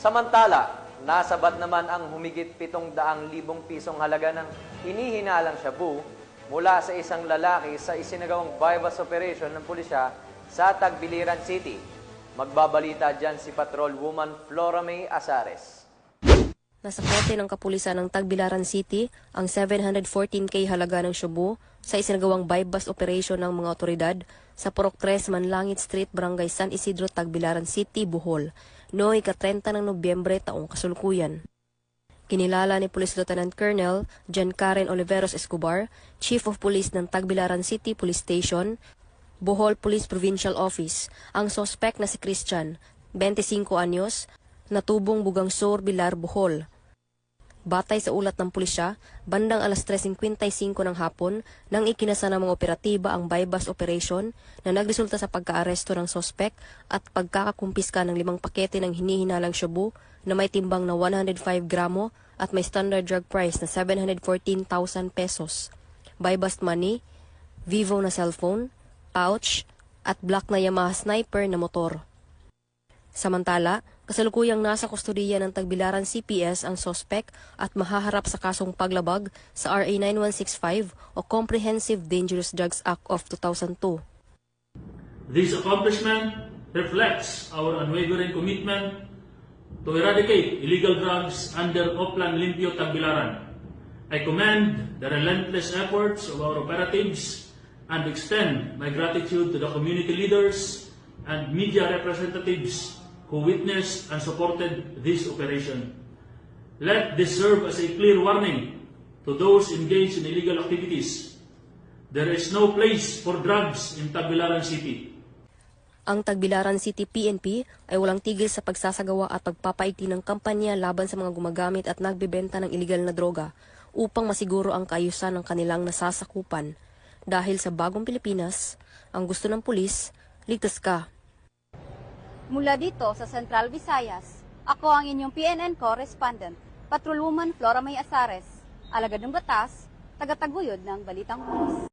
Samantala, nasabat naman ang humigit 700,000 pisong halaga ng hinihinalang shabu mula sa isang lalaki sa isinagawang bypass operation ng pulisya sa Tagbiliran City. Magbabalita dyan si Patrol Woman Flora May Azares. Nasa korte ng kapulisan ng Tagbilaran City ang 714K halaga ng shabu sa isinagawang bypass operation ng mga otoridad sa Purok 3 Manlangit Street, Barangay San Isidro, Tagbilaran City, Bohol, noong ika-30 ng Nobyembre taong kasalukuyan. Kinilala ni Police Lieutenant Colonel John Karen Oliveros Escobar, Chief of Police ng Tagbilaran City Police Station, Bohol Police Provincial Office, ang sospek na si Christian, 25 anyos, natubong Bugangsur, Bilar, Bohol. Batay sa ulat ng pulisya, bandang alas 3:55 ng hapon nang ikinasa ng mga operatiba ang bypass operation na nagresulta sa pagkaaresto ng sospek at pagkakakumpiska ng 5 pakete ng hinihinalang shabu na may timbang na 105 gramo at may standard drug price na 714,000 pesos. Bypass money, Vivo na cellphone, pouch at black na Yamaha Sniper na motor. Samantala, kasalukuyang nasa kustodiya ng Tagbilaran CPS ang sospek at mahaharap sa kasong paglabag sa RA 9165 o Comprehensive Dangerous Drugs Act of 2002. This accomplishment reflects our unwavering commitment to eradicate illegal drugs under Oplan Limpio Tagbilaran. I commend the relentless efforts of our operatives and extend my gratitude to the community leaders and media representatives who witnessed and supported this operation. Let this serve as a clear warning to those engaged in illegal activities. There is no place for drugs in Tagbilaran City. Ang Tagbilaran City PNP ay walang tigil sa pagsasagawa at pagpapaigting ng kampanya laban sa mga gumagamit at nagbebenta ng iligal na droga upang masiguro ang kaayusan ng kanilang nasasakupan. Dahil sa bagong Pilipinas, ang gusto ng pulis, ligtas ka. Mula dito sa Central Visayas, ako ang inyong PNN correspondent, Patrolwoman Flora May Azares, alagad ng batas, tagataguyod ng Balitang Pulis.